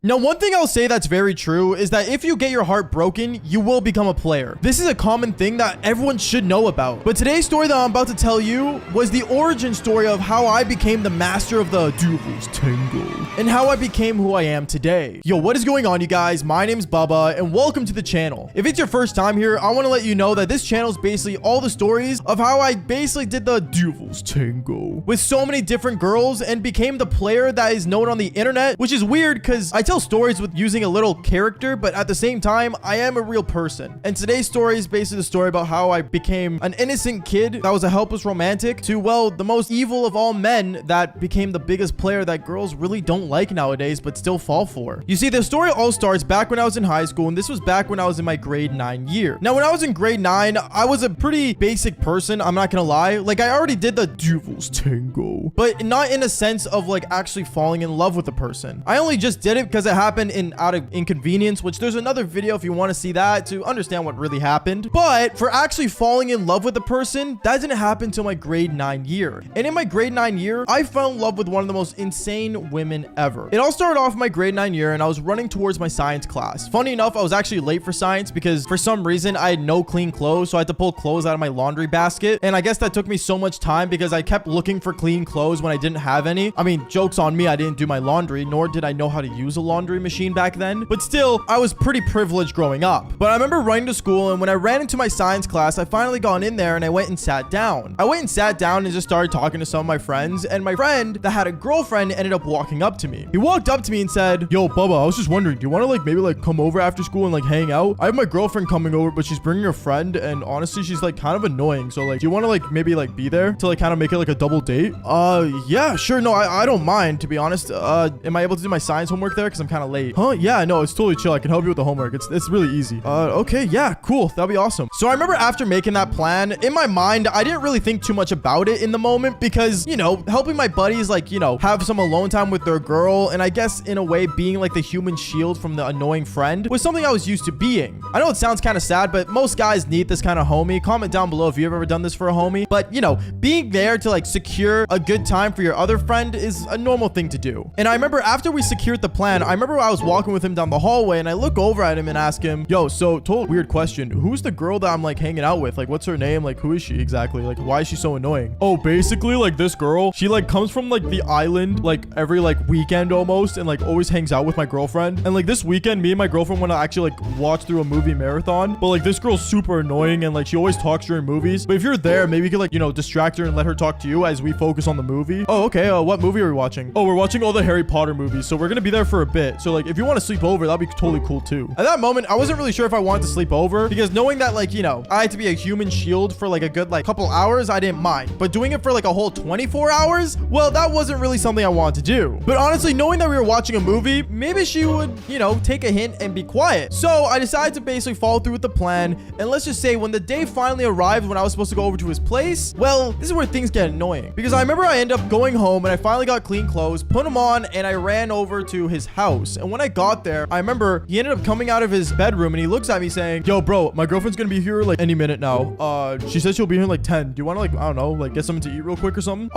Now, one thing I'll say that's very true is that if you get your heart broken, you will become a player. This is a common thing that everyone should know about. But today's story that I'm about to tell you was the origin story of how I became the master of the Devil's Tango and how I became who I am today. Yo, what is going on, you guys? My name's Bubba and welcome to the channel. If it's your first time here, I want to let you know that this channel is basically all the stories of how I basically did the Devil's Tango with so many different girls and became the player that is known on the internet, which is weird because I tell stories with using a little character, but at the same time, I am a real person. And today's story is basically the story about how I became an innocent kid that was a helpless romantic to, well, the most evil of all men that became the biggest player that girls really don't like nowadays, but still fall for. You see, the story all starts back when I was in high school, and this was back when I was in my grade 9 year. Now, when I was in grade 9, I was a pretty basic person, I'm not gonna lie. Like, I already did the Devil's Tango, but not in a sense of like actually falling in love with a person. I only just did it because it happened out of inconvenience, which there's another video if you want to see that to understand what really happened. But for actually falling in love with a person, that didn't happen until my grade 9 year. And in my grade 9 year, I fell in love with one of the most insane women ever. It all started off in my grade 9 year and I was running towards my science class. Funny enough, I was actually late for science because for some reason I had no clean clothes, so I had to pull clothes out of my laundry basket. And I guess that took me so much time because I kept looking for clean clothes when I didn't have any. I mean, joke's on me, I didn't do my laundry, nor did I know how to use a laundry machine back then. But still, I was pretty privileged growing up. But I remember running to school, and when I ran into my science class, I finally got in there and I went and sat down. I went and sat down and just started talking to some of my friends, and my friend that had a girlfriend ended up walking up to me. He walked up to me and said, "Yo, Bubba, I was just wondering, do you want to like maybe like come over after school and like hang out? I have my girlfriend coming over, but she's bringing her friend, and honestly, she's like kind of annoying. So like, do you want to like maybe like be there to like kind of make it like a double date?" Yeah, sure. No, I don't mind, to be honest. Am I able to do my science homework there? Because I'm kind of late. Huh? Yeah, no, it's totally chill. I can help you with the homework. It's really easy. Okay, yeah, cool. That'll be awesome. So I remember after making that plan, in my mind, I didn't really think too much about it in the moment because, you know, helping my buddies, like, you know, have some alone time with their girl, and I guess in a way being like the human shield from the annoying friend was something I was used to being. I know it sounds kind of sad, but most guys need this kind of homie. Comment down below if you've ever done this for a homie. But, you know, being there to like secure a good time for your other friend is a normal thing to do. And I remember after we secured the plan, I remember I was walking with him down the hallway and I look over at him and ask him, "Yo, so total weird question. Who's the girl that I'm like hanging out with? Like, what's her name? Like, who is she exactly? Like, why is she so annoying?" "Oh, basically like this girl, she like comes from like the island like every like weekend almost and like always hangs out with my girlfriend. And like this weekend, me and my girlfriend want to actually like watch through a movie marathon. But like this girl's super annoying and like she always talks during movies. But if you're there, maybe you could like, you know, distract her and let her talk to you as we focus on the movie." "Oh, okay. What movie are we watching?" "Oh, we're watching all the Harry Potter movies. So we're gonna be there for a bit. So like if you want to sleep over, that'd be totally cool too." At that moment, I wasn't really sure if I wanted to sleep over because knowing that like, you know, I had to be a human shield for like a good like couple hours, I didn't mind. But doing it for like a whole 24 hours, well, that wasn't really something I wanted to do. But honestly, knowing that we were watching a movie, maybe she would, you know, take a hint and be quiet. So I decided to basically follow through with the plan. And let's just say when the day finally arrived when I was supposed to go over to his place, well, this is where things get annoying. Because I remember I ended up going home and I finally got clean clothes, put them on, and I ran over to his house. And when I got there, I remember he ended up coming out of his bedroom and he looks at me saying, "Yo, bro, my girlfriend's gonna be here like any minute now. She says she'll be here in like 10. Do you want to like, I don't know, like get something to eat real quick or something?"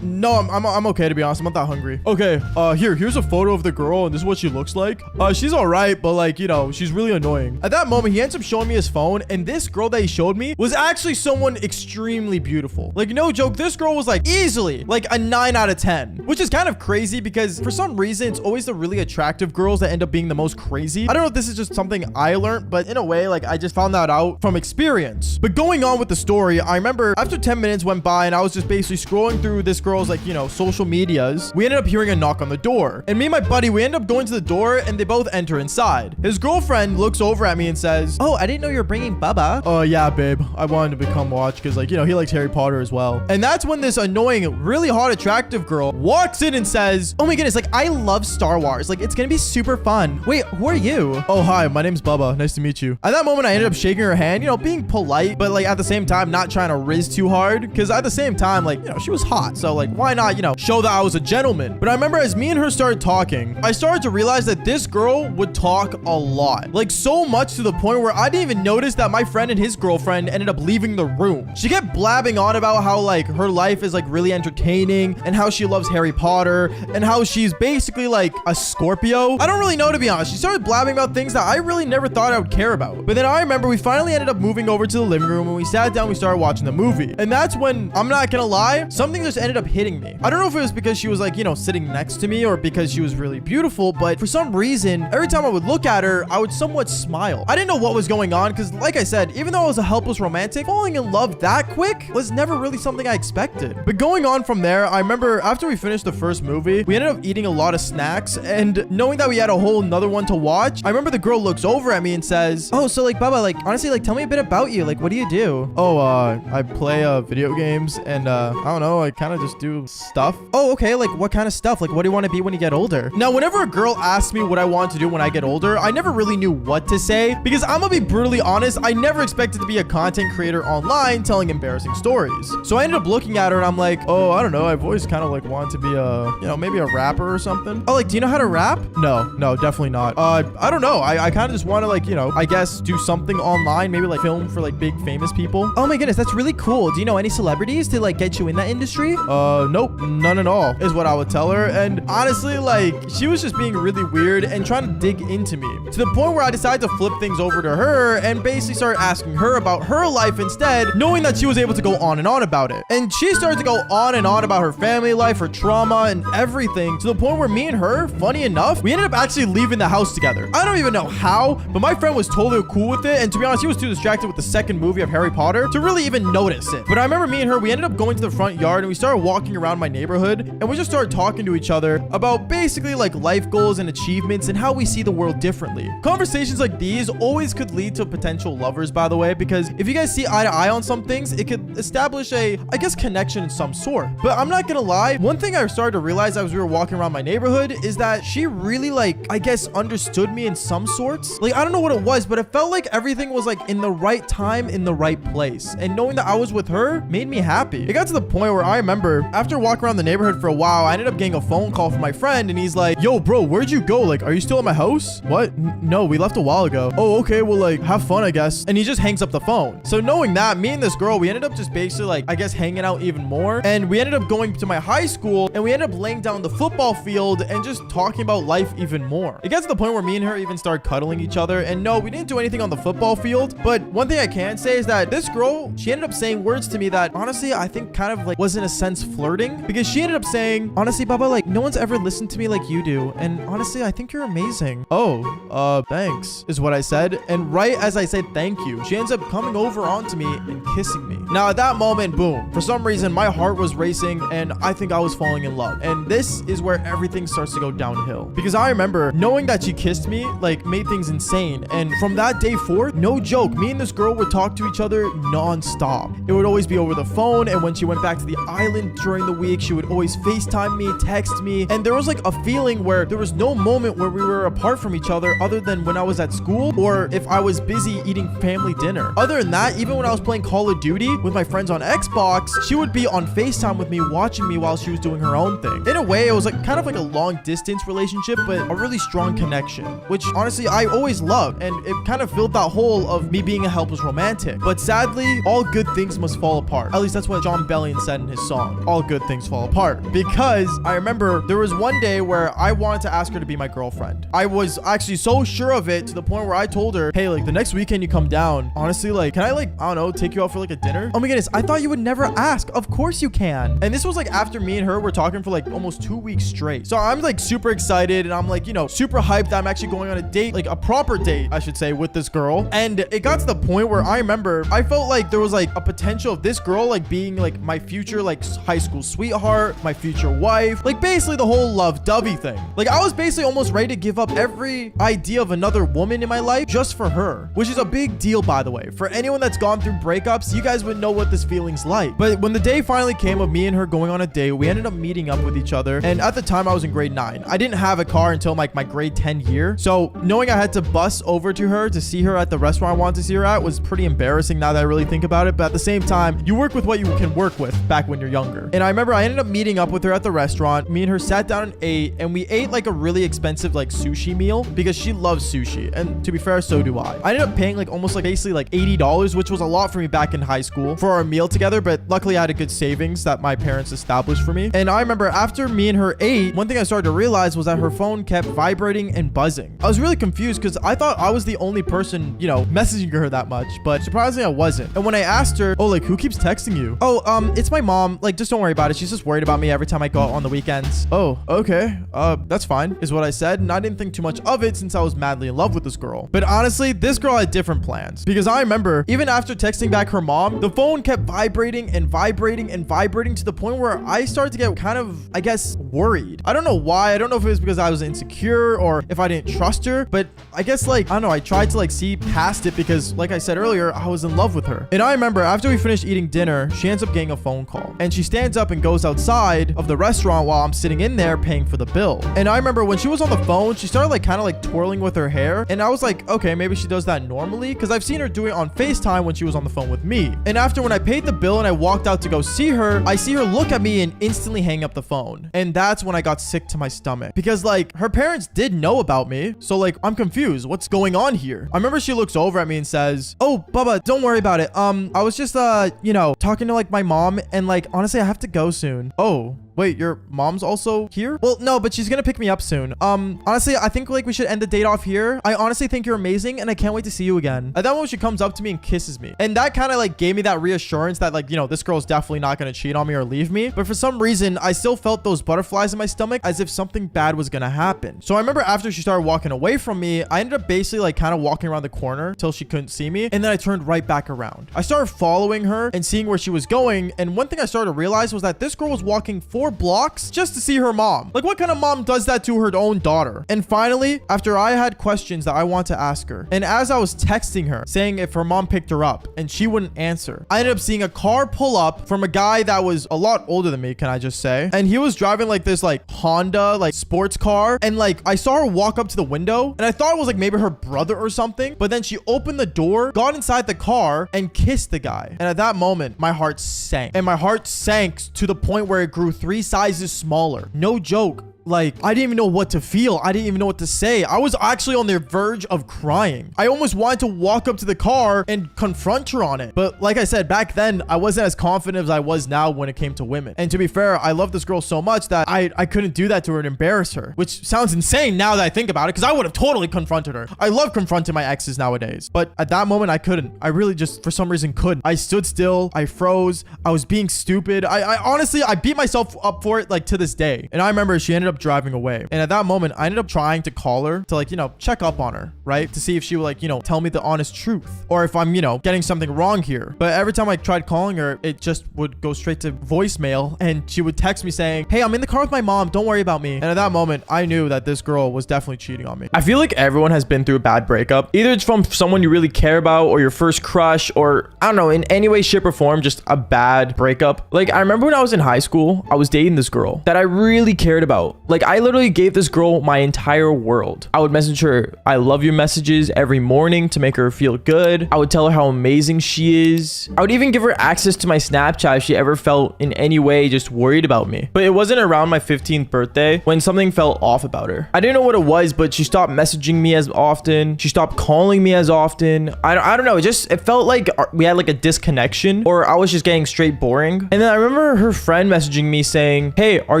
No, I'm okay, to be honest. I'm not that hungry." "Okay, here's a photo of the girl and this is what she looks like. She's all right, but like, you know, she's really annoying." At that moment, he ends up showing me his phone, and this girl that he showed me was actually someone extremely beautiful. Like, no joke, this girl was like easily like a 9 out of 10, which is kind of crazy because for some reason, it's always the really attractive girls that end up being the most crazy. I don't know if this is just something I learned, but in a way, like I just found that out from experience. But going on with the story, I remember after 10 minutes went by and I was just basically scrolling through this girl's like, you know, social medias, we ended up hearing a knock on the door. And me and my buddy, we ended up going to the door and they both enter inside. His girlfriend looks over at me and says, "Oh, I didn't know you were bringing Bubba." "Oh, yeah, babe. I wanted to become watch because like, you know, he likes Harry Potter as well." And that's when this annoying, really hot, attractive girl walks in and says, "Oh my goodness, like I love Star Wars. Like it's gonna be super fun. Wait, who are you?" "Oh, hi, my name's Bubba. Nice to meet you." At that moment, I ended up shaking her hand, you know, being polite, but like at the same time, not trying to riz too hard because at the same time, like, you know, she was hot. So like, why not, you know, show that I was a gentleman? But I remember as me and her started talking, I started to realize that this girl would talk a lot, like so much to the point where I didn't even notice that my friend and his girlfriend ended up leaving the room. She kept blabbing on about how like her life is like really entertaining and how she loves Harry Potter and how she's basically like a Scorpio Scorpio? I don't really know, to be honest. She started blabbing about things that I really never thought I would care about. But then I remember we finally ended up moving over to the living room, and we sat down, we started watching the movie. And that's when, I'm not gonna lie, something just ended up hitting me. I don't know if it was because she was like, you know, sitting next to me or because she was really beautiful, but for some reason, every time I would look at her, I would somewhat smile. I didn't know what was going on because, like I said, even though I was a helpless romantic, falling in love that quick was never really something I expected. But going on from there, I remember after we finished the first movie, we ended up eating a lot of snacks, and knowing that we had a whole another one to watch, I remember the girl looks over at me and says, oh, so like, Baba, like, honestly, like, tell me a bit about you. Like, what do you do? Oh, I play video games, and I don't know, I kind of just do stuff. Oh, okay, like, what kind of stuff? Like, what do you want to be when you get older? Now, whenever a girl asks me what I want to do when I get older, I never really knew what to say, because I'm gonna be brutally honest, I never expected to be a content creator online telling embarrassing stories. So I ended up looking at her and I'm like, oh, I don't know, I've always kind of like wanted to be a, you know, maybe a rapper or something. Oh, like, do you know how to rap? No, definitely not. I don't know. I kind of just want to, like, you know, I guess do something online, maybe like film for like big famous people. Oh my goodness, that's really cool. Do you know any celebrities to like get you in that industry? Nope, none at all, is what I would tell her. And honestly, like, she was just being really weird and trying to dig into me to the point where I decided to flip things over to her and basically start asking her about her life instead, knowing that she was able to go on and on about it. And she started to go on and on about her family life, her trauma, and everything, to the point where me and her, funny enough, we ended up actually leaving the house together. I don't even know how, but my friend was totally cool with it, and to be honest, he was too distracted with the second movie of Harry Potter to really even notice it. But I remember me and her, we ended up going to the front yard and we started walking around my neighborhood, and we just started talking to each other about basically like life goals and achievements and how we see the world differently. Conversations like these always could lead to potential lovers, by the way, because if you guys see eye to eye on some things, it could establish a, I guess, connection in some sort. But I'm not gonna lie, one thing I started to realize as we were walking around my neighborhood is that she really, like, I guess, understood me in some sorts. Like, I don't know what it was, but it felt like everything was like in the right time, in the right place. And knowing that I was with her made me happy. It got to the point where I remember after walking around the neighborhood for a while, I ended up getting a phone call from my friend, and he's like, yo, bro, where'd you go? Like, are you still at my house? What? No, we left a while ago. Oh, okay, well, like, have fun, I guess. And he just hangs up the phone. So knowing that, me and this girl, we ended up just basically, like, I guess, hanging out even more. And we ended up going to my high school, and we ended up laying down the football field and just talking about life even more. It got to the point where me and her even started cuddling each other. And no, we didn't do anything on the football field, but one thing I can say is that this girl, she ended up saying words to me that honestly I think kind of like was in a sense flirting, because she ended up saying, honestly, Baba, like, no one's ever listened to me like you do, and honestly I think you're amazing. Oh, thanks, is what I said. And right as I said thank you, she ends up coming over onto me and kissing me. Now at that moment, boom, for some reason my heart was racing and I think I was falling in love. And this is where everything starts to go downhill, because I remember knowing that she kissed me like made things insane. And from that day forth, no joke, me and this girl would talk to each other non-stop. It would always be over the phone, and when she went back to the island during the week, she would always FaceTime me, text me, and there was like a feeling where there was no moment where we were apart from each other other than when I was at school or if I was busy eating family dinner. Other than that, even when I was playing Call of Duty with my friends on Xbox, she would be on FaceTime with me, watching me while she was doing her own thing. In a way, it was like kind of like a long distance relationship, but a really strong connection, which honestly I always loved, and it kind of filled that hole of me being a helpless romantic. But sadly, all good things must fall apart. At least that's what John Bellion said in his song, all good things fall apart. Because I remember there was one day where I wanted to ask her to be my girlfriend. I was actually so sure of it to the point where I told her, hey, like, the next weekend you come down, honestly, like, can I, like, I don't know, take you out for like a dinner? Oh my goodness, I thought you would never ask. Of course you can. And this was like after me and her were talking for like almost 2 weeks straight. So I'm like super excited, and I'm like, you know, super hyped that I'm actually going on a date, like a proper date, I should say, with this girl. And it got to the point where I remember I felt like there was like a potential of this girl like being like my future like high school sweetheart, my future wife, like basically the whole love-dovey thing. Like I was basically almost ready to give up every idea of another woman in my life just for her, which is a big deal, by the way. For anyone that's gone through breakups, you guys would know what this feeling's like. But when the day finally came of me and her going on a date, we ended up meeting up with each other. And at the time I was in grade 9. I didn't have a car until like my grade 10 year. So knowing I had to bus over to her to see her at the restaurant I wanted to see her at was pretty embarrassing now that I really think about it. But at the same time, you work with what you can work with back when you're younger. And I remember I ended up meeting up with her at the restaurant. Me and her sat down and ate, and we ate like a really expensive like sushi meal because she loves sushi. And to be fair, so do I. I ended up paying like almost like basically like $80, which was a lot for me back in high school for our meal together. But luckily I had a good savings that my parents established for me. And I remember after me and her ate, one thing I started to realize was that that her phone kept vibrating and buzzing. I was really confused because I thought I was the only person, you know, messaging her that much, but surprisingly I wasn't. And when I asked her, oh, like, who keeps texting you? Oh, it's my mom. Like, just don't worry about it. She's just worried about me every time I go out on the weekends. Oh, okay. That's fine, is what I said. And I didn't think too much of it since I was madly in love with this girl. But honestly, this girl had different plans, because I remember even after texting back her mom, the phone kept vibrating and vibrating and vibrating to the point where I started to get kind of, I guess, worried. I don't know why. I don't know if it was because I was insecure or if I didn't trust her, but I guess, like, I don't know, I tried to, like, see past it because, like I said earlier, I was in love with her. And I remember after we finished eating dinner, she ends up getting a phone call, and she stands up and goes outside of the restaurant while I'm sitting in there paying for the bill. And I remember when she was on the phone, she started, like, kind of like twirling with her hair, and I was like, okay, maybe she does that normally, because I've seen her do it on FaceTime when she was on the phone with me. And after, when I paid the bill and I walked out to go see her, I see her look at me and instantly hang up the phone. And that's when I got sick to my stomach, because, like, her parents did know about me, so, like, I'm confused. What's going on here? I remember she looks over at me and says, oh, Bubba, don't worry about it. I was just, you know, talking to, like, my mom, and, like, honestly, I have to go soon. Oh, wait, your mom's also here? Well, no, but she's gonna pick me up soon. Honestly, I think, like, we should end the date off here. I honestly think you're amazing, and I can't wait to see you again. At that moment, she comes up to me and kisses me. And that kind of, like, gave me that reassurance that, like, you know, this girl's definitely not gonna cheat on me or leave me. But for some reason, I still felt those butterflies in my stomach as if something bad was gonna happen. So I remember after she started walking away from me, I ended up basically, like, kind of walking around the corner till she couldn't see me. And then I turned right back around. I started following her and seeing where she was going. And one thing I started to realize was that this girl was walking 4 blocks just to see her mom. Like, what kind of mom does that to her own daughter? And finally, after I had questions that I want to ask her, and as I was texting her saying if her mom picked her up and she wouldn't answer, I ended up seeing a car pull up from a guy that was a lot older than me, can I just say? And he was driving, like, this, like, Honda, like, sports car. And, like, I saw her walk up to the window, and I thought it was, like, maybe her brother or something. But then she opened the door, got inside the car, and kissed the guy. And at that moment, my heart sank. And my heart sank to the point where it grew 3 sizes smaller. No joke. Like, I didn't even know what to feel. I didn't even know what to say. I was actually on the verge of crying. I almost wanted to walk up to the car and confront her on it. But like I said, back then, I wasn't as confident as I was now when it came to women. And to be fair, I love this girl so much that I couldn't do that to her and embarrass her, which sounds insane now that I think about it, because I would have totally confronted her. I love confronting my exes nowadays. But at that moment, I couldn't. I really just, for some reason, couldn't. I stood still. I froze. I was being stupid. I honestly, I beat myself up for it, like, to this day. And I remember she ended up driving away. And at that moment, I ended up trying to call her to, like, you know, check up on her, right? To see if she would, like, you know, tell me the honest truth, or if I'm, you know, getting something wrong here. But every time I tried calling her, it just would go straight to voicemail, and she would text me saying, hey, I'm in the car with my mom. Don't worry about me. And at that moment, I knew that this girl was definitely cheating on me. I feel like everyone has been through a bad breakup. Either it's from someone you really care about, or your first crush, or I don't know, in any way, shape, or form, just a bad breakup. Like, I remember when I was in high school, I was dating this girl that I really cared about. Like, I literally gave this girl my entire world. I would message her I love you messages every morning to make her feel good. I would tell her how amazing she is. I would even give her access to my Snapchat if she ever felt in any way just worried about me. But it wasn't around my 15th birthday when something felt off about her. I didn't know what it was, but she stopped messaging me as often. She stopped calling me as often. I don't know. It felt like we had, like, a disconnection, or I was just getting straight boring. And then I remember her friend messaging me saying, hey, are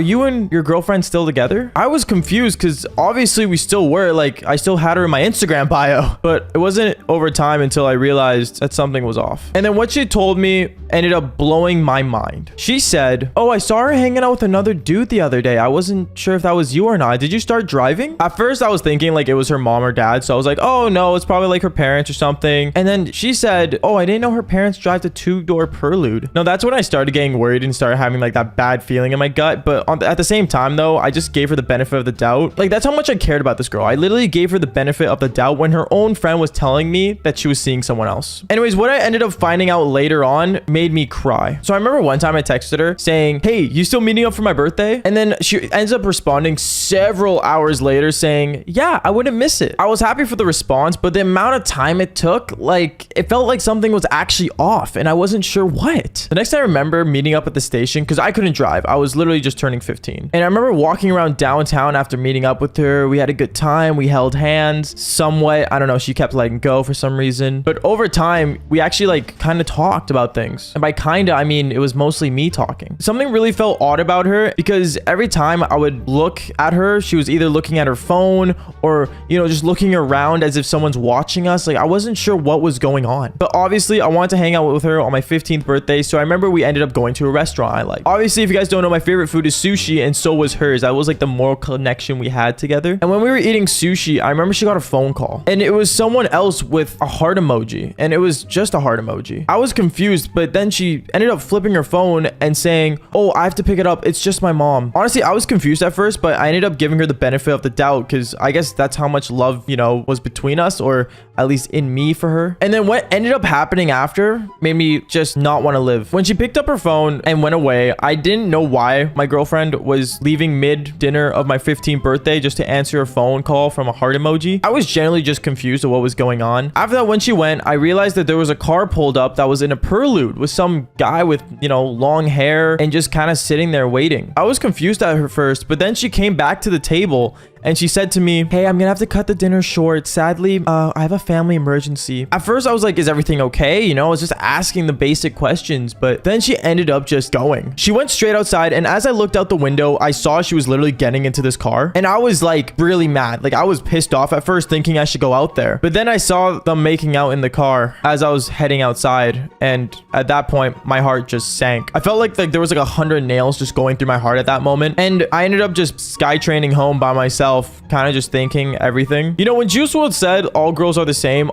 you and your girlfriend still together? I was confused because obviously we still were. Like, I still had her in my Instagram bio, but it wasn't over time until I realized that something was off. And then what she told me ended up blowing my mind. She said, oh, I saw her hanging out with another dude the other day. I wasn't sure if that was you or not. Did you start driving? At first I was thinking like it was her mom or dad, so I was like, oh no, it's probably like her parents or something. And then she said, oh, I didn't know her parents drive the 2-door Prelude. Now that's when I started getting worried and started having like that bad feeling in my gut. But at the same time though, I just gave her the benefit of the doubt. Like, that's how much I cared about this girl. I literally gave her the benefit of the doubt when her own friend was telling me that she was seeing someone else. Anyways, what I ended up finding out later on made me cry. So I remember one time I texted her saying, hey, you still meeting up for my birthday? And then she ends up responding several hours later saying, yeah, I wouldn't miss it. I was happy for the response, but the amount of time it took, like, it felt like something was actually off and I wasn't sure what. The next I remember meeting up at the station, because I couldn't drive. I was literally just turning 15. And I remember walking around downtown after meeting up with her. We had a good time. We held hands somewhat. I don't know. She kept letting go for some reason. But over time, we actually like kind of talked about things. And by kind of, I mean, it was mostly me talking. Something really felt odd about her because every time I would look at her, she was either looking at her phone or, you know, just looking around as if someone's watching us. Like I wasn't sure what was going on. But obviously, I wanted to hang out with her on my 15th birthday. So I remember we ended up going to a restaurant I like. Obviously, if you guys don't know, my favorite food is sushi, and so was hers. That was like the moral connection we had together. And when we were eating sushi, I remember she got a phone call, and it was someone else with a heart emoji, and it was just a heart emoji. I was confused, but then she ended up flipping her phone and saying, "Oh, I have to pick it up. It's just my mom." Honestly, I was confused at first, but I ended up giving her the benefit of the doubt because I guess that's how much love, you know, was between us, or at least in me for her. And then what ended up happening after made me just not want to live. When she picked up her phone and went away, I didn't know why my girlfriend was leaving mid dinner of my 15th birthday just to answer a phone call from a heart emoji. I was generally just confused of what was going on. After that, when she went, I realized that there was a car pulled up that was in a prelude with some guy with, you know, long hair and just kind of sitting there waiting. I was confused at her first, but then she came back to the table and she said to me, "Hey, I'm gonna have to cut the dinner short. Sadly, I have a family emergency." At first, I was like, is everything okay? You know, I was just asking the basic questions, but then she ended up just going. She went straight outside, and as I looked out the window, I saw she was literally getting into this car, and I was like really mad. Like I was pissed off at first, thinking I should go out there. But then I saw them making out in the car as I was heading outside, and at that point, my heart just sank. I felt like there was like 100 nails just going through my heart at that moment, and I ended up just skytraining home by myself, kind of just thinking everything. You know, when Juice WRLD said all girls are the same,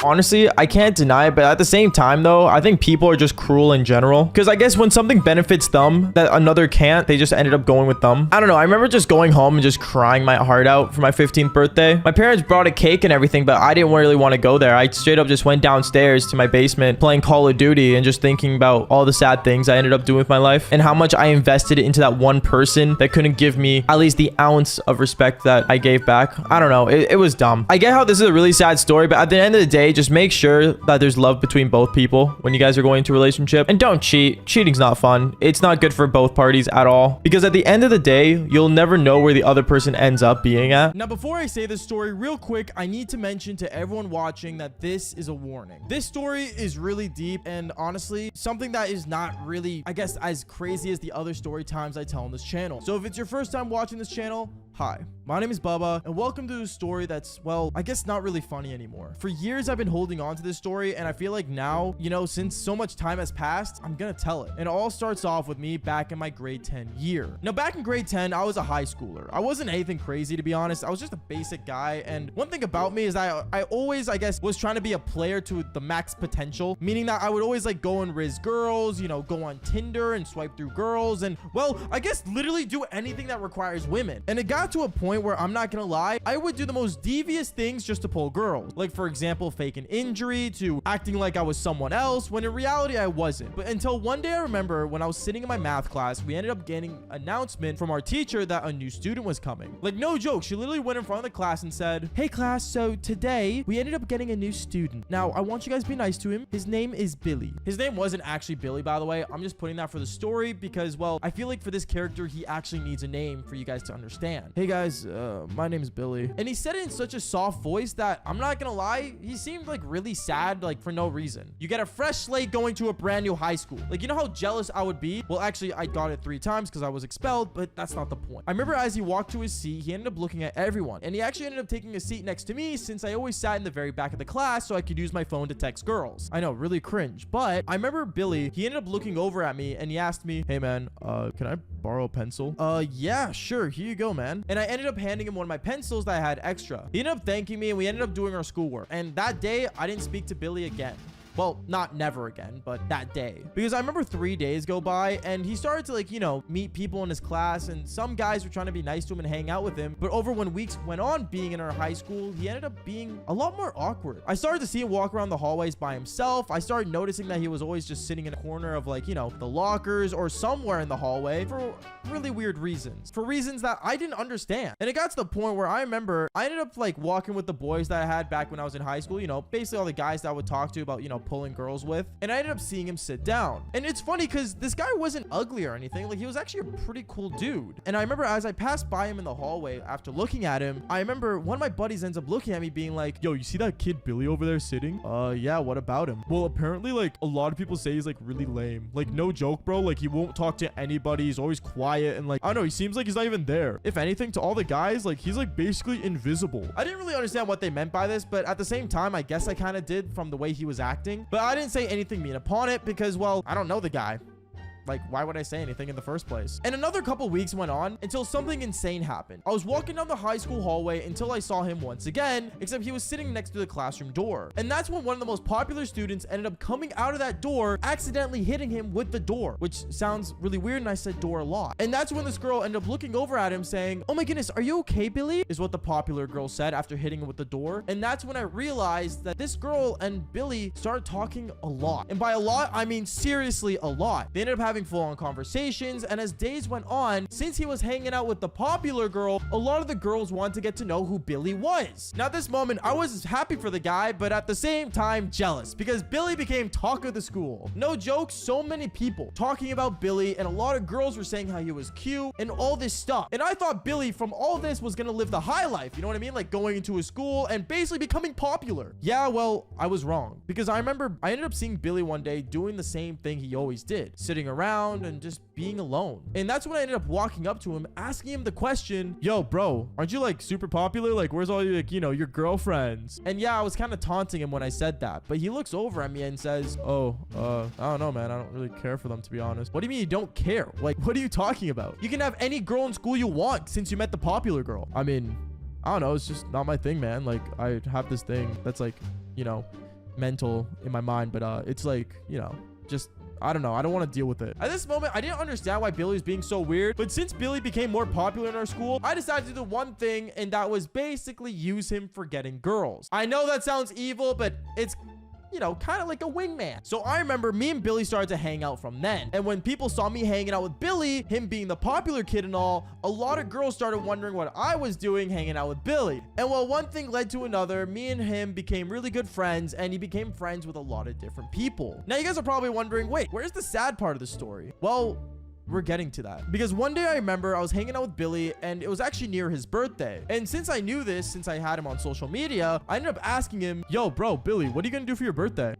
honestly, I can't deny it, but at the same time though, I think people are just cruel in general, because I guess when something benefits them that another can't, they just ended up going with them. I don't know. I remember just going home and just crying my heart out for my 15th birthday. My parents brought a cake and everything, but I didn't really want to go there. I straight up just went downstairs to my basement playing Call of Duty and just thinking about all the sad things I ended up doing with my life and how much I invested into that one person that couldn't give me at least the ounce of respect that I gave back. I don't know. It was dumb. I get how this is a really sad story, but at the end of the day, just make sure that there's love between both people when you guys are going into a relationship, and don't cheat. Cheating's not fun. It's not good for both parties at all, because at the end of the day, you'll never know where the other person ends up being at. Now, before I say this story, real quick, I need to mention to everyone watching that this is a warning. This story is really deep and honestly something that is not really, I guess, as crazy as the other story times I tell on this channel. So if it's your first time watching this channel, hi, my name is Bubba, and welcome to a story that's, well, I guess not really funny anymore. For years, I've been holding on to this story, and I feel like now, you know, since so much time has passed, I'm gonna tell it. And it all starts off with me back in my grade 10 year. Now, back in grade 10, I was a high schooler. I wasn't anything crazy, to be honest. I was just a basic guy, and one thing about me is I always, I guess, was trying to be a player to the max potential, meaning that I would always, like, go and riz girls, you know, go on Tinder and swipe through girls, and, well, I guess literally do anything that requires women. And it got to a point where, I'm not gonna lie, I would do the most devious things just to pull girls. Like, for example, fake an injury, to acting like I was someone else, when in reality, I wasn't. But until one day, I remember when I was sitting in my math class, we ended up getting an announcement from our teacher that a new student was coming. Like, no joke, she literally went in front of the class and said, "Hey class, so today we ended up getting a new student. Now, I want you guys to be nice to him. His name is Billy." His name wasn't actually Billy, by the way. I'm just putting that for the story because, well, I feel like for this character, he actually needs a name for you guys to understand. "Hey guys, my name is Billy." And he said it in such a soft voice that, I'm not gonna lie, he seemed like really sad, like for no reason. You get a fresh slate going to a brand new high school. Like, you know how jealous I would be? Well, actually, I got it 3 times because I was expelled, but that's not the point. I remember as he walked to his seat, he ended up looking at everyone, and he actually ended up taking a seat next to me since I always sat in the very back of the class so I could use my phone to text girls. I know, really cringe, but I remember Billy, he ended up looking over at me and he asked me, "Hey man, can I borrow a pencil?" Yeah, sure, here you go, man. And I ended up handing him one of my pencils that I had extra. He ended up thanking me and we ended up doing our schoolwork. And that day, I didn't speak to Billy again. Well, not never again, but that day. Because I remember 3 days go by and he started to, like, you know, meet people in his class, and some guys were trying to be nice to him and hang out with him. But over when weeks went on being in our high school, he ended up being a lot more awkward. I started to see him walk around the hallways by himself. I started noticing that he was always just sitting in a corner of, like, you know, the lockers or somewhere in the hallway for really weird reasons. For reasons that I didn't understand. And it got to the point where I remember I ended up, like, walking with the boys that I had back when I was in high school. You know, basically all the guys that I would talk to about, you know, pulling girls with. And I ended up seeing him sit down. And it's funny because this guy wasn't ugly or anything. Like, he was actually a pretty cool dude. And I remember as I passed by him in the hallway after looking at him, I remember one of my buddies ends up looking at me being like, yo, you see that kid Billy over there sitting? Yeah, what about him? Well, apparently, like, a lot of people say he's like really lame. Like, no joke, bro. Like, he won't talk to anybody. He's always quiet. And like, I don't know, he seems like he's not even there. If anything, to all the guys, like, he's like basically invisible. I didn't really understand what they meant by this, but at the same time, I guess I kind of did from the way he was acting. But I didn't say anything mean upon it because, well, I don't know the guy. Like, why would I say anything in the first place? And another couple weeks went on until something insane happened. I was walking down the high school hallway until I saw him once again, except he was sitting next to the classroom door. And that's when one of the most popular students ended up coming out of that door, accidentally hitting him with the door, which sounds really weird, and I said door a lot. And that's when this girl ended up looking over at him saying, oh my goodness, are you okay, Billy? Is what the popular girl said after hitting him with the door. And that's when I realized that this girl and Billy started talking a lot. And by a lot, I mean seriously a lot. They ended up having full-on conversations, and as days went on, since he was hanging out with the popular girl, a lot of the girls wanted to get to know who Billy was. Now, at this moment, I was happy for the guy, but at the same time, jealous, because Billy became talk of the school. No joke, so many people talking about Billy, and a lot of girls were saying how he was cute and all this stuff. And I thought Billy, from all this, was gonna live the high life, you know what I mean? Like going into a school and basically becoming popular. Yeah, well, I was wrong, because I remember I ended up seeing Billy one day doing the same thing he always did, sitting around and just being alone. And that's when I ended up walking up to him, asking him the question, yo, bro, aren't you like super popular? Like, where's all your, like, you know, your girlfriends? And yeah, I was kind of taunting him when I said that, but he looks over at me and says, oh, I don't know, man. I don't really care for them, to be honest. What do you mean you don't care? Like, what are you talking about? You can have any girl in school you want since you met the popular girl. I mean, I don't know. It's just not my thing, man. Like, I have this thing that's like, you know, mental in my mind, but it's like, you know, just I don't know. I don't want to deal with it. At this moment, I didn't understand why Billy was being so weird. But since Billy became more popular in our school, I decided to do the one thing, and that was basically use him for getting girls. I know that sounds evil, but it's, you know, kind of like a wingman. So I remember me and Billy started to hang out from then. And when people saw me hanging out with Billy, him being the popular kid and all, a lot of girls started wondering what I was doing hanging out with Billy. And well, one thing led to another, me and him became really good friends, and he became friends with a lot of different people. Now you guys are probably wondering, wait, where's the sad part of the story? Well, we're getting to that, because one day I remember I was hanging out with Billy, and it was actually near his birthday. And since I knew this, since I had him on social media, I ended up asking him, yo, bro, Billy, what are you gonna do for your birthday?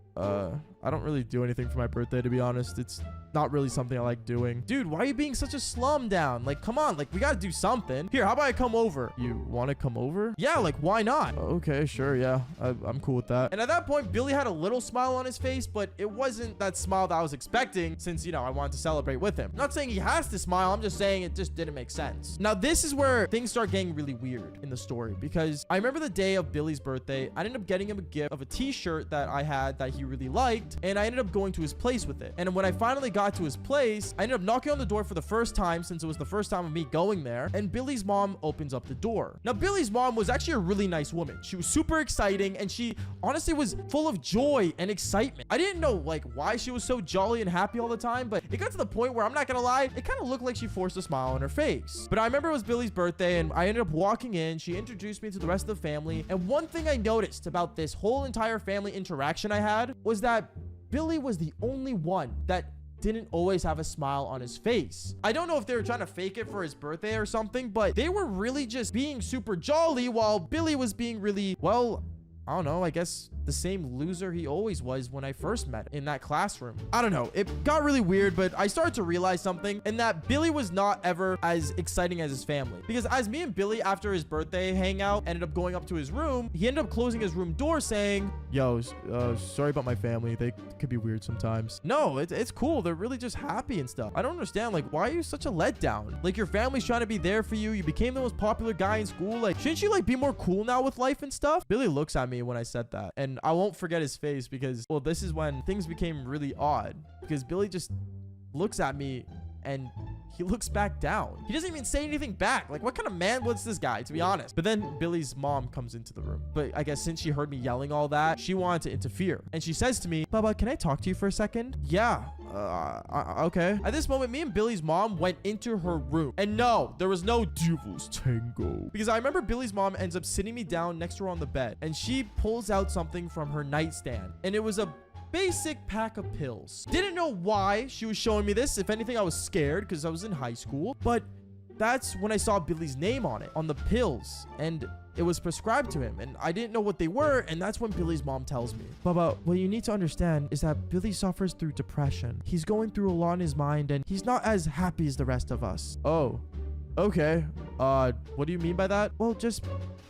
I don't really do anything for my birthday, to be honest. It's not really something I like doing. Dude, why are you being such a slum down? Like, come on, like, we gotta do something. Here, how about I come over? You want to come over? Yeah, like, why not? Okay, sure, yeah. I'm cool with that. And at that point, Billy had a little smile on his face, but it wasn't that smile that I was expecting since, you know, I wanted to celebrate with him. Not saying he has to smile, I'm just saying it just didn't make sense. Now, this is where things start getting really weird in the story, because I remember the day of Billy's birthday, I ended up getting him a gift of a t-shirt that I had that he really liked, and I ended up going to his place with it. And when I finally got to his place, I ended up knocking on the door for the first time, since it was the first time of me going there, and Billy's mom opens up the door. Now, Billy's mom was actually a really nice woman. She was super exciting, and she honestly was full of joy and excitement. I didn't know like why she was so jolly and happy all the time, but it got to the point where, I'm not gonna lie, it kind of looked like she forced a smile on her face. But I remember it was Billy's birthday, and I ended up walking in. She introduced me to the rest of the family, and one thing I noticed about this whole entire family interaction I had was that Billy was the only one that didn't always have a smile on his face. I don't know if they were trying to fake it for his birthday or something, but they were really just being super jolly, while Billy was being really, well, I don't know, I guess the same loser he always was when I first met in that classroom. I don't know. It got really weird, but I started to realize something, and that Billy was not ever as exciting as his family. Because as me and Billy, after his birthday hangout, ended up going up to his room, he ended up closing his room door saying, yo, sorry about my family. They could be weird sometimes. No, it's cool. They're really just happy and stuff. I don't understand. Like, why are you such a letdown? Like, your family's trying to be there for you. You became the most popular guy in school. Like, shouldn't you like be more cool now with life and stuff? Billy looks at me when I said that, and I won't forget his face, because, well, this is when things became really odd, because Billy just looks at me and he looks back down. He doesn't even say anything back. Like, what kind of man was this guy, to be honest? But then Billy's mom comes into the room. But I guess since she heard me yelling all that, she wanted to interfere. And she says to me, Baba, can I talk to you for a second? Yeah. Okay. At this moment, me and Billy's mom went into her room. And no, there was no devil's tango. Because I remember Billy's mom ends up sitting me down next to her on the bed. And she pulls out something from her nightstand. And it was a basic pack of pills. Didn't know why she was showing me this. If anything, I was scared because I was in high school. But that's when I saw Billy's name on it, on the pills. And it was prescribed to him. And I didn't know what they were. And that's when Billy's mom tells me, Baba, what you need to understand is that Billy suffers through depression. He's going through a lot in his mind and he's not as happy as the rest of us. Oh, okay. What do you mean by that? Well,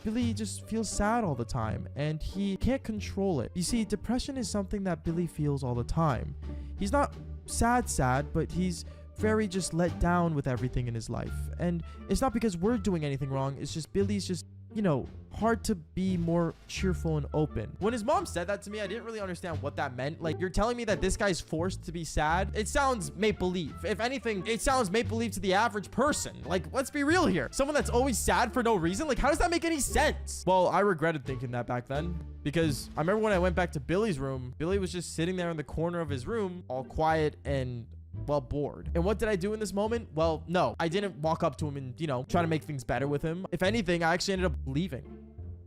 Billy just feels sad all the time and he can't control it. You see, depression is something that Billy feels all the time. He's not sad, but he's very just let down with everything in his life. And it's not because we're doing anything wrong. It's just Billy's just, you know, hard to be more cheerful and open. When his mom said that to me, I didn't really understand what that meant. Like, you're telling me that this guy's forced to be sad? It sounds make-believe. If anything, it sounds make-believe to the average person. Like, let's be real here. Someone that's always sad for no reason? Like, how does that make any sense? Well, I regretted thinking that back then, because I remember when I went back to Billy's room, Billy was just sitting there in the corner of his room, all quiet and, well, bored. And what did I do in this moment? Well, no, I didn't walk up to him and, you know, try to make things better with him. If anything, I actually ended up leaving.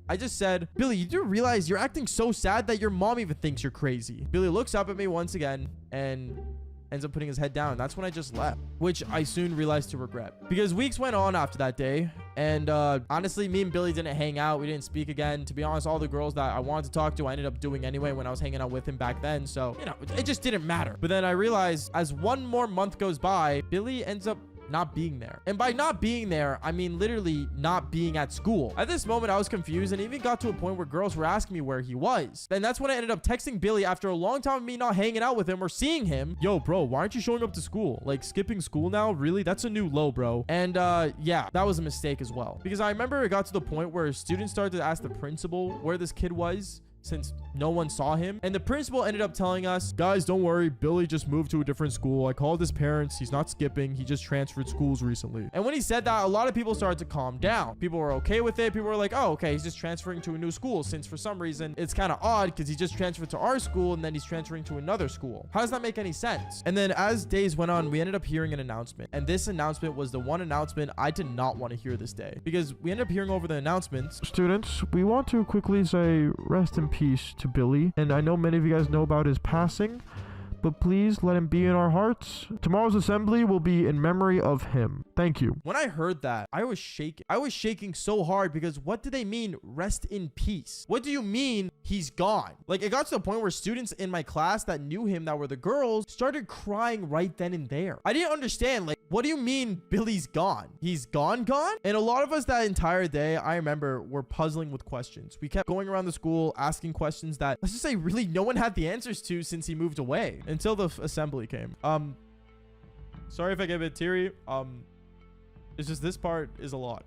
I just said, Billy, you do realize you're acting so sad that your mom even thinks you're crazy. Billy looks up at me once again and ends up putting his head down. That's when I just left, which I soon realized to regret, because weeks went on after that day. And honestly, me and Billy didn't hang out. We didn't speak again. To be honest, all the girls that I wanted to talk to, I ended up doing anyway when I was hanging out with him back then. So, you know, it just didn't matter. But then I realized as one more month goes by, Billy ends up not being there. And by not being there, I mean literally not being at school. At this moment, I was confused and even got to a point where girls were asking me where he was. And that's when I ended up texting Billy after a long time of me not hanging out with him or seeing him. Yo, bro, why aren't you showing up to school? Like, skipping school now? Really? That's a new low, bro. And yeah, that was a mistake as well. Because I remember it got to the point where students started to ask the principal where this kid was, since no one saw him. And the principal ended up telling us, guys, don't worry, Billy just moved to a different school. I called his parents. He's not skipping. He just transferred schools recently. And when he said that, a lot of people started to calm down. People were okay with it. People were like, oh, okay, he's just transferring to a new school, since for some reason it's kind of odd because he just transferred to our school and then he's transferring to another school. How does that make any sense? And then as days went on, we ended up hearing an announcement. And this announcement was the one announcement I did not want to hear this day, because we ended up hearing over the announcements. Students, we want to quickly say rest in peace to Billy, and I know many of you guys know about his passing, but please let him be in our hearts. Tomorrow's assembly will be in memory of him. Thank you. When I heard that, I was shaking. I was shaking so hard, because what do they mean, rest in peace? What do you mean he's gone? Like, it got to the point where students in my class that knew him, that were the girls, started crying right then and there. I didn't understand. Like, what do you mean Billy's gone? He's gone? And a lot of us that entire day, I remember, were puzzling with questions. We kept going around the school asking questions that, let's just say, really no one had the answers to since he moved away, until the assembly came. Sorry if I get a bit teary. It's just this part is a lot.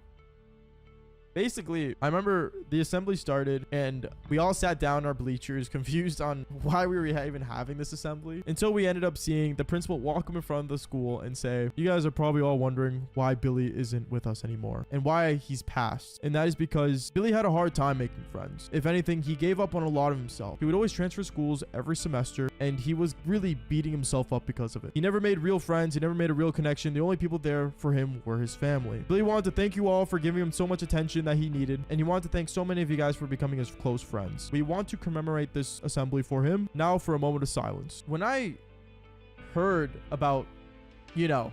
Basically, I remember the assembly started and we all sat down in our bleachers, confused on why we were even having this assembly, until we ended up seeing the principal walk him in front of the school and say, you guys are probably all wondering why Billy isn't with us anymore and why he's passed. And that is because Billy had a hard time making friends. If anything, he gave up on a lot of himself. He would always transfer schools every semester and he was really beating himself up because of it. He never made real friends. He never made a real connection. The only people there for him were his family. Billy wanted to thank you all for giving him so much attention that he needed, and he wanted to thank so many of you guys for becoming his close friends. We want to commemorate this assembly for him. Now for a moment of silence. When I heard about, you know,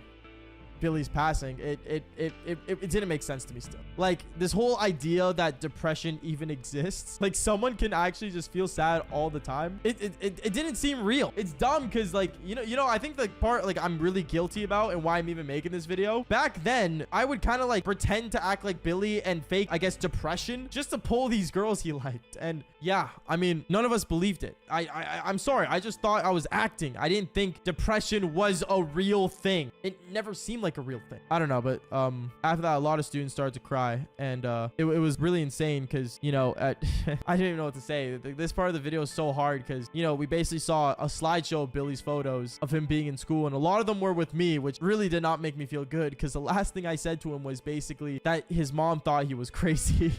Billy's passing, it didn't make sense to me still. Like, this whole idea that depression even exists, like someone can actually just feel sad all the time, it didn't seem real. It's dumb because, like, you know, I think the part like I'm really guilty about and why I'm even making this video, back then I would kind of like pretend to act like Billy and fake, I guess, depression just to pull these girls he liked. And yeah, I mean, none of us believed it. I'm sorry, I just thought I was acting. I didn't think depression was a real thing. It never seemed like a real thing. I don't know, but after that, a lot of students started to cry, and it was really insane because, you know, I didn't even know what to say. This part of the video is so hard because, you know, we basically saw a slideshow of Billy's photos of him being in school, and a lot of them were with me, which really did not make me feel good because the last thing I said to him was basically that his mom thought he was crazy.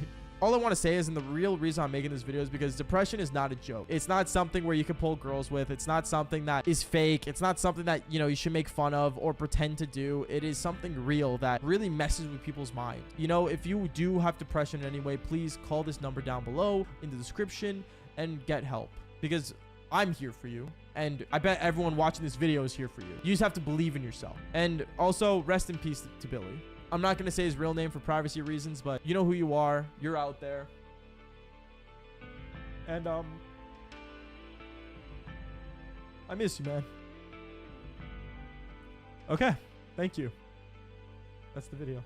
All I want to say is, and the real reason I'm making this video is because depression is not a joke. It's not something where you can pull girls with. It's not something that is fake. It's not something that, you know, you should make fun of or pretend to do. It is something real that really messes with people's mind. You know, if you do have depression in any way, please call this number down below in the description and get help, because I'm here for you. And I bet everyone watching this video is here for you. You just have to believe in yourself. And also, rest in peace to Billy. I'm not going to say his real name for privacy reasons, but you know who you are. You're out there. And, I miss you, man. Okay. Thank you. That's the video.